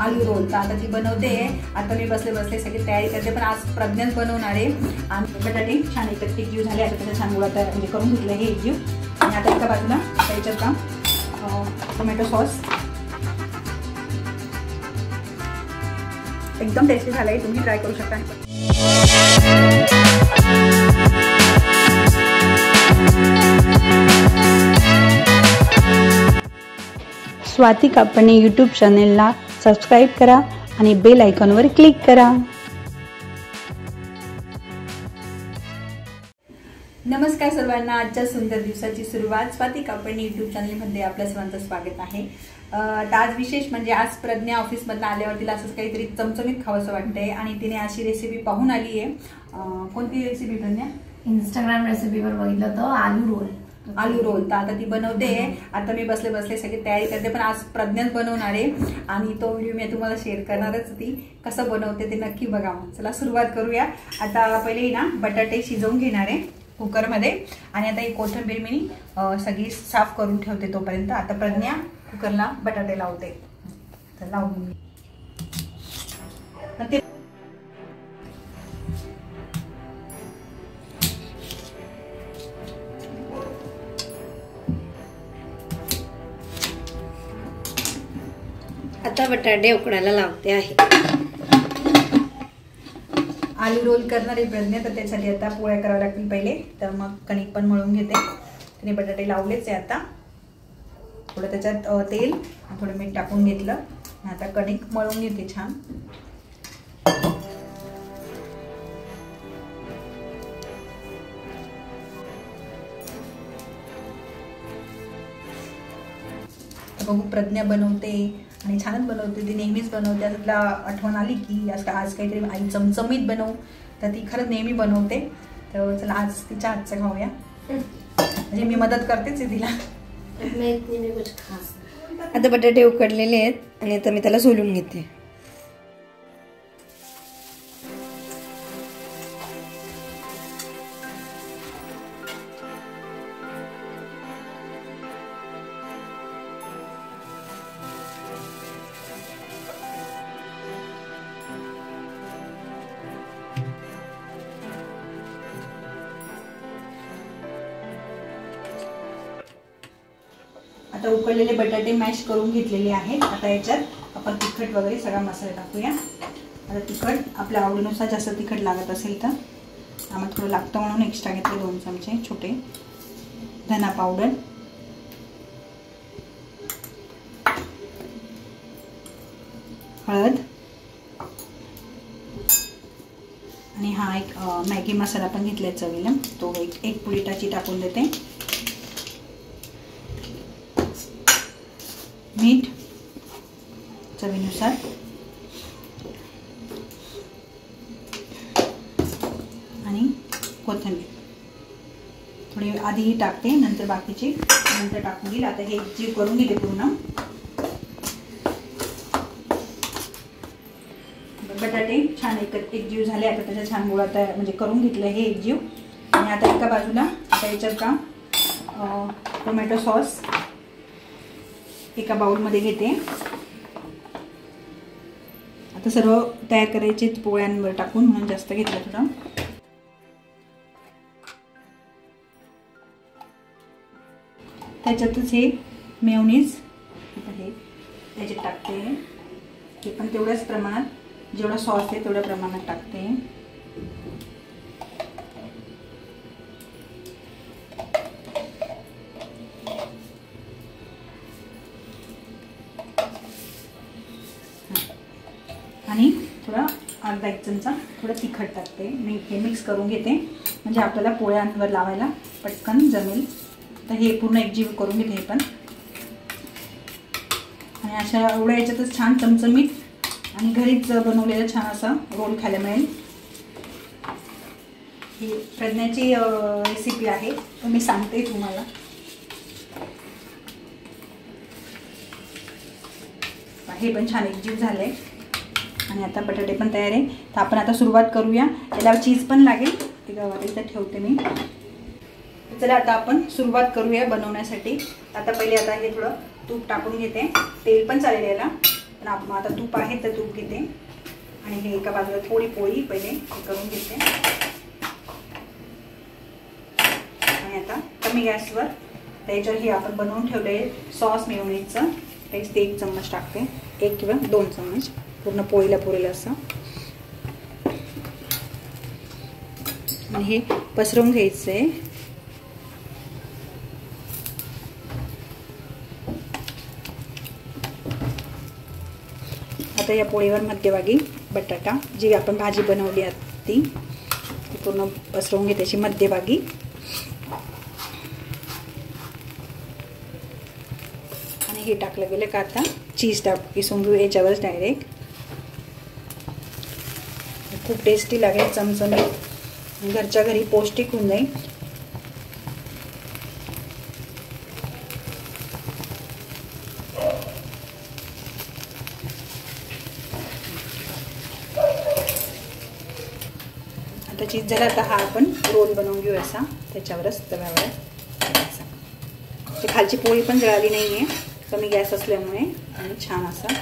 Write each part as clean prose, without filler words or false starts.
आलू role. तर आता ती बनवते. आता मी बसले बसले सगळी तयारी करते, पण आज प्रज्ञाच बनवणार आहे. आणि बटाटे छान एकत्र एकजीव झाले. आता त्याच्या छान गुळात म्हणजे करून घेतलं हे एकजीव. आणि आता एका बाजूला त्याच्यात का टोमॅटो सॉस एकदम टेस्टी झालं आहे. तुम्ही ट्राय करू शकता. स्वाती कापणे यूट्यूब चॅनेलला सबस्क्राईब करा आणि बेल आयकॉनवर क्लिक करा. नमस्कार सर्वांना. आजच्या सुंदर दिवसाची सुरुवात स्वाती कापणे यूट्यूब चॅनलमध्ये आपल्या सर्वांचं स्वागत आहे. आज विशेष म्हणजे आज प्रज्ञा ऑफिसमधून आल्यावर तिला असंच काहीतरी चमचमीत खावंसं वाटतंय आणि तिने अशी रेसिपी पाहून आली आहे. कोणती रेसिपी प्रज्ञा? इंस्टाग्राम रेसिपीवर बघितलं तर आलू रोल. तर आता ती बनवते. आता मी बसले बसले सगळी तयारी करते, पण आज प्रज्ञाच बनवणार आहे आणि तो व्हिडिओ मी तुम्हाला शेअर करणारच. ती कसं बनवते ते नक्की बघा. चला सुरुवात करूया. आता पहिले ना बटाटे शिजवून घेणार आहे कुकरमध्ये. आणि आता ही कोथिंबीर मी सगळी साफ करून ठेवते तोपर्यंत. आता प्रज्ञा कुकरला बटाटे लावते. तर लावून आता बटाटे उकडायला लावते आहे. आलू रोल करणारे प्रज्ञा. तर त्यासाठी आता पोळ्या कराव्या लागतील पहिले. तर मग कणिक पण मळून घेते. त्याने बटाटे लावलेच आहे. आता थोडं त्याच्यात तेल थोडं मीठ टाकून घेतलं. आता कणिक मळून घेते छान. बघू प्रज्ञा बनवते आणि छानच बनवते. ती नेहमीच बनवते. तिला आठवण आली की आज काहीतरी आई चमचमीत बनवू. तर ती खरंच नेहमी बनवते. तर चला आज तिच्या हातचं खाऊया. म्हणजे मी मदत करतेच आहे तिला. आता बटाटे उकडलेले आहेत आणि आता मी त्याला सोलून घेते. आता उकडलेले बटाटे मॅश करून घेतलेले आहेत. आता याच्यात आपण तिखट वगैरे सगळा मसाला टाकूया. आता तिखट आपल्या आवडीनुसार जास्त तिखट लागत असेल तर आम्हाला थोडं लागतं म्हणून एक्स्ट्रा घेतले 2 चमचे छोटे. धना पावडर, हळद आणि हा एक मॅगी मसाला पण घेतलाय चवीला. तो एक पुडी टाकून देते. मीठ चवीनुसार आणि कोथिंबीर थोडी आधी टाकते, नंतर बाकीची नंतर टाकून घेईल. आता हे एकजीव करून घेते पूर्ण. बटाटे छान एकजीव झाले. आता त्याच्या छान गुळात म्हणजे करून घेतलं हे एकजीव. आणि आता एका बाजूला आता याच्यात का टोमॅटो सॉस एका बाउलमध्ये घेते. आता सर्व तयार करायचे पोळ्यांवर टाकून म्हणून जास्त घेतलं थोडं. त्याच्यातच हे मेयोनीज हे त्याच्यात टाकते. हे पण तेवढ्याच प्रमाणात जेवढा सॉस आहे तेवढ्या प्रमाणात टाकते. आणि थोडा अर्धा 1 चमचा थोडं तिखट टाकते. मी हे मिक्स करून घेते म्हणजे आपल्याला पोळ्यांवर लावायला पटकन जमेल. तर हे पूर्ण एकजीव करून घेते हे पण. आणि अशा एवढ्या याच्यातच छान चमचमीत आणि घरीच बनवलेला छान असा रोल खायला मिळेल. ही प्रज्ञाची रेसिपी आहे तर मी सांगते तुम्हाला. हे पण छान एकजीव झाले. आणि आता बटाटे पण तयार आहे. तर आपण आता सुरुवात करूया. त्याला चीज पण लागेल. ते इथं ठेवते मी. चला आता आपण सुरुवात करूया बनवण्यासाठी. आता पहिले आता हे थोडं तूप टाकून घेते. तेल पण चालेल याला. पण आपण आता तूप आहे तर तूप घेते आणि हे एका बाजूला थोडी पोळी पहिले हे करून घेते आणि आता कमी गॅसवर त्याच्यावर हे आपण बनवून ठेवले सॉस मेयोनेजचं ते 1 चम्मच टाकते, 1 किंवा 2 चम्मच पूर्ण पोळीला पुरेल असं आणि हे पसरवून घ्यायचं आहे. आता या पोळीवर मध्यभागी बटाटा जी आपण भाजी बनवली आहे ती पूर्ण पसरवून घे त्याची मध्यभागी आणि हे टाकलं गेलं का आता चीज किसून घेऊ याच्यावरच डायरेक्ट. खूप टेस्टी लागेल, चमचमीत, घरच्या घरी पौष्टिक होऊन जाईल. आता चीज झाला आता हा आपण रोल बनवून घेऊ असा त्याच्यावरच तव्यावर. ते खालची पोळी पण जळाली नाही आहे कमी गॅस असल्यामुळे आणि छान असा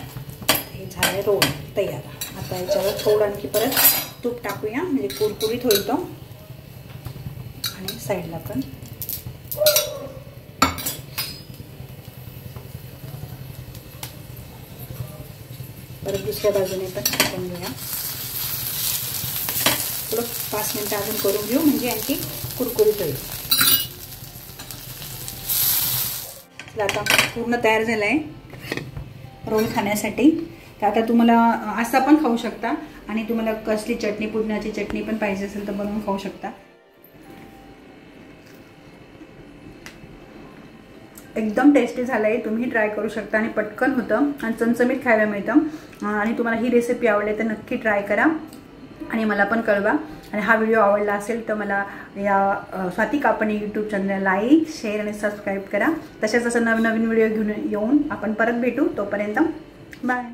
हे झालं रोल तयार. आता याच्यावर थोडं आणखी परत तूप टाकूया म्हणजे कुरकुरीत होईल तो आणि साईडला पण परत दुसऱ्या बाजूने पण टाकून घेऊया. थोडं 5 मिनिटं अजून करून घेऊ म्हणजे आणखी कुरकुरीत होईल. आता पूर्ण तयार झालं आहे रोल खाण्यासाठी. तर आता तुम्हाला असा पण खाऊ शकता आणि तुम्हाला कसली चटणी पुदिन्याची चटणी पण पाहिजे असेल तर बनवून खाऊ शकता. एकदम टेस्टी झालं आहे, तुम्ही ट्राय करू शकता आणि पटकन होतं आणि चमचमीत खायला मिळतं. आणि तुम्हाला ही रेसिपी आवडली तर नक्की ट्राय करा आणि मला पण कळवा. आणि हा व्हिडिओ आवडला असेल तर मला या स्वाती कापणे यूट्यूब चॅनलला लाईक, शेअर आणि सबस्क्राईब करा. तसेच असं नवीन व्हिडिओ घेऊन येऊन आपण परत भेटू. तोपर्यंत बाय.